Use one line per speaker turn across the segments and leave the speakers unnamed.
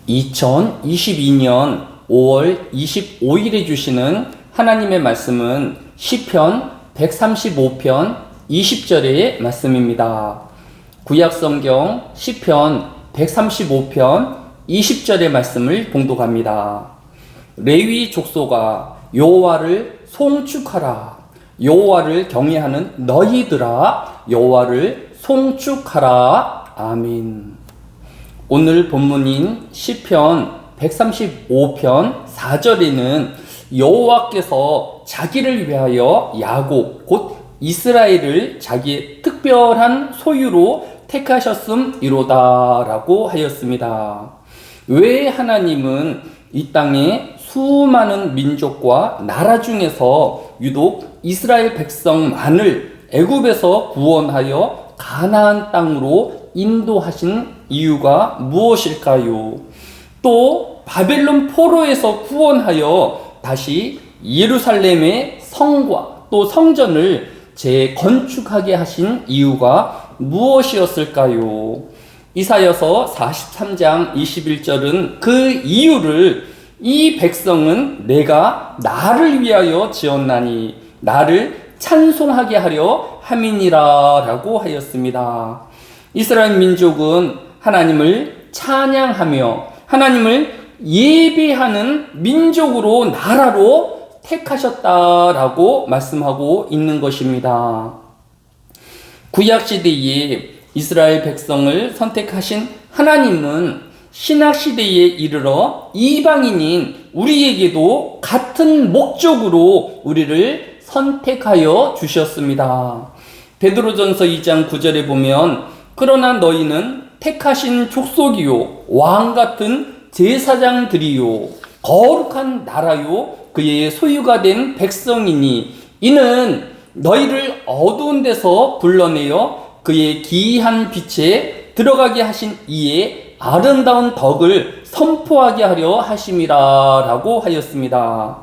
2022년 5월 25일에 주시는 하나님의 말씀은 시편 135편 20절의 말씀입니다. 구약성경 시편 135편 20절의 말씀을 봉독합니다. 레위 족속아 여호와를 송축하라. 여호와를 경외하는 너희들아 여호와를 송축하라. 아멘. 오늘 본문인 시편 135편 4절에는 여호와께서 자기를 위하여 야곱 곧 이스라엘을 자기의 특별한 소유로 택하셨음이로다 라고 하였습니다. 왜 하나님은 이 땅에 수많은 민족과 나라 중에서 유독 이스라엘 백성만을 애굽에서 구원하여 가나안 땅으로 인도하신 이유가 무엇일까요? 또 바벨론 포로에서 구원하여 다시 예루살렘의 성과 또 성전을 재건축하게 하신 이유가 무엇이었을까요? 이사야서 43장 21절은 그 이유를 이 백성은 내가 나를 위하여 지었나니 나를 찬송하게 하려 함이니라 라고 하였습니다. 이스라엘 민족은 하나님을 찬양하며 하나님을 예배하는 민족으로 나라로 택하셨다라고 말씀하고 있는 것입니다. 구약시대에 이스라엘 백성을 선택하신 하나님은 신약시대에 이르러 이방인인 우리에게도 같은 목적으로 우리를 선택하여 주셨습니다. 베드로전서 2장 9절에 보면 그러나 너희는 택하신 족속이요 왕같은 제사장들이요 거룩한 나라요 그의 소유가 된 백성이니 이는 너희를 어두운 데서 불러내어 그의 기이한 빛에 들어가게 하신 이의 아름다운 덕을 선포하게 하려 하심이라 라고 하였습니다.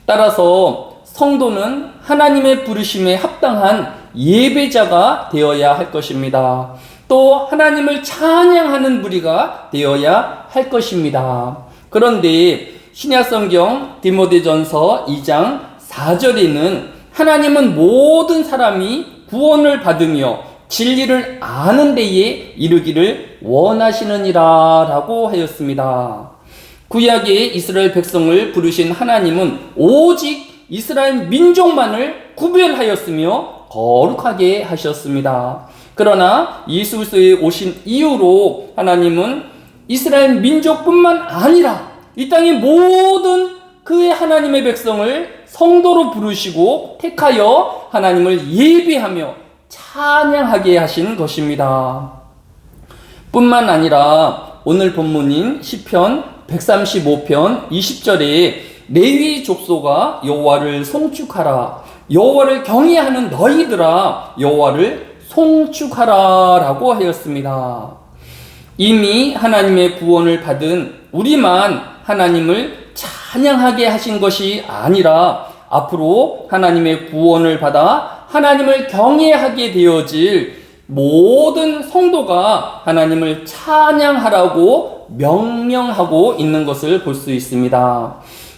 따라서 성도는 하나님의 부르심에 합당한 예배자가 되어야 할 것입니다. 또 하나님을 찬양하는 무리가 되어야 할 것입니다. 그런데 신약성경 디모데전서 2장 4절에는 하나님은 모든 사람이 구원을 받으며 진리를 아는 데에 이르기를 원하시느니라 라고 하였습니다. 구약의 이스라엘 백성을 부르신 하나님은 오직 이스라엘 민족만을 구별하였으며 거룩하게 하셨습니다. 그러나 예수 그리스도의 오신 이후로 하나님은 이스라엘 민족뿐만 아니라 이 땅의 모든 그의 하나님의 백성을 성도로 부르시고 택하여 하나님을 예배하며 찬양하게 하신 것입니다. 뿐만 아니라 오늘 본문인 시편 135편 20절에 레위 족속아 여호와를 송축하라. 여호와를 경외하는 너희들아 여호와를 송축하라 라고 하였습니다. 이미 하나님의 구원을 받은 우리만 하나님을 찬양하게 하신 것이 아니라 앞으로 하나님의 구원을 받아 하나님을 경외하게 되어질 모든 성도가 하나님을 찬양하라고 명령하고 있는 것을 볼 수 있습니다.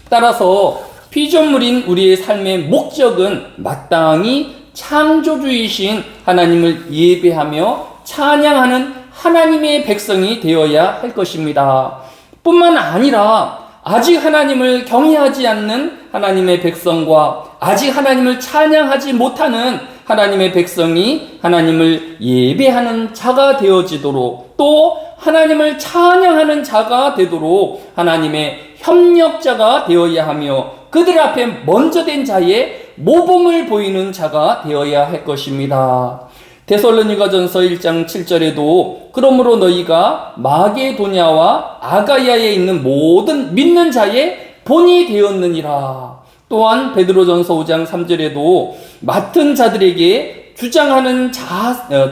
따라서 피조물인 우리의 삶의 목적은 마땅히 창조주이신 하나님을 예배하며 찬양하는 하나님의 백성이 되어야 할 것입니다. 뿐만 아니라 아직 하나님을 경외하지 않는 하나님의 백성과 아직 하나님을 찬양하지 못하는 하나님의 백성이 하나님을 예배하는 자가 되어지도록 또 하나님을 찬양하는 자가 되도록 하나님의 협력자가 되어야 하며 그들 앞에 먼저 된 자의 모범을 보이는 자가 되어야 할 것입니다. 데살로니가전서 1장 7절에도 그러므로 너희가 마게도냐와 아가야에 있는 모든 믿는 자의 본이 되었느니라. 또한 베드로전서 5장 3절에도 맡은 자들에게 주장하는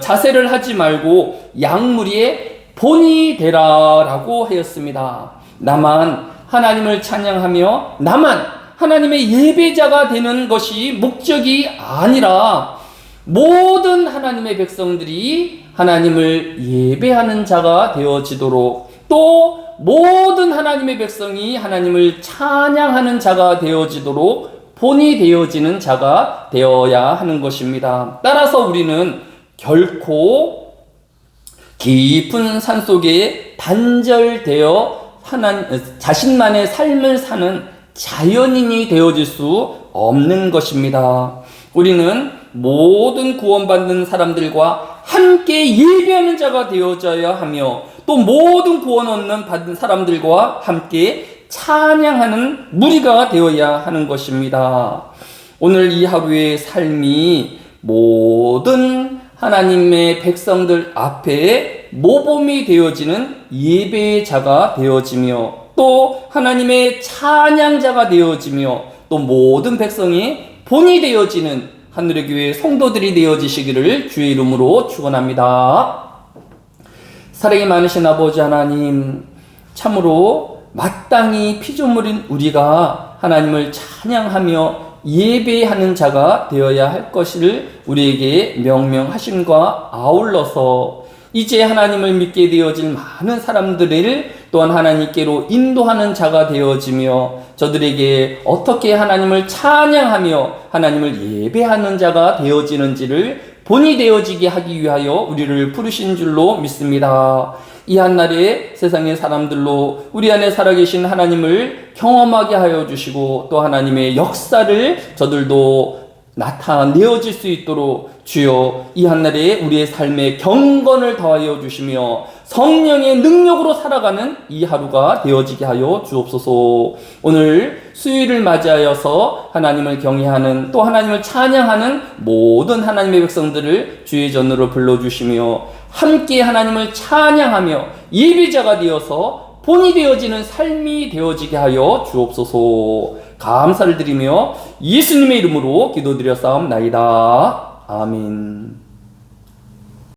자세를 하지 말고 양무리의 본이 되라 라고 하였습니다. 나만 하나님을 찬양하며 나만 하나님의 예배자가 되는 것이 목적이 아니라 모든 하나님의 백성들이 하나님을 예배하는 자가 되어지도록 또 모든 하나님의 백성이 하나님을 찬양하는 자가 되어지도록 본이 되어지는 자가 되어야 하는 것입니다. 따라서 우리는 결코 깊은 산속에 단절되어 자신만의 삶을 사는 자연인이 되어질 수 없는 것입니다. 우리는 모든 구원받는 사람들과 함께 예배하는 자가 되어져야 하며 또 모든 구원 얻는 받은 사람들과 함께 찬양하는 무리가 되어야 하는 것입니다. 오늘 이 하루의 삶이 모든 하나님의 백성들 앞에 모범이 되어지는 예배의 자가 되어지며 또 하나님의 찬양자가 되어지며 또 모든 백성이 본이 되어지는 하늘의 교회 성도들이 되어지시기를 주의 이름으로 축원합니다. 사랑이 많으신 아버지 하나님, 참으로 마땅히 피조물인 우리가 하나님을 찬양하며 예배하는 자가 되어야 할 것을 우리에게 명명하심과 아울러서 이제 하나님을 믿게 되어질 많은 사람들을 또한 하나님께로 인도하는 자가 되어지며 저들에게 어떻게 하나님을 찬양하며 하나님을 예배하는 자가 되어지는지를 본이 되어지게 하기 위하여 우리를 부르신 줄로 믿습니다. 이 한날에 세상의 사람들로 우리 안에 살아계신 하나님을 경험하게 하여 주시고 또 하나님의 역사를 저들도 나타내어질 수 있도록 주여 이 한날에 우리의 삶에 경건을 더하여 주시며 성령의 능력으로 살아가는 이 하루가 되어지게 하여 주옵소서. 오늘 수요일을 맞이하여서 하나님을 경외하는 또 하나님을 찬양하는 모든 하나님의 백성들을 주의 전으로 불러주시며 함께 하나님을 찬양하며 예배자가 되어서 본이 되어지는 삶이 되어지게 하여 주옵소서. 감사를 드리며 예수님의 이름으로 기도드려 싸움나이다. 아멘.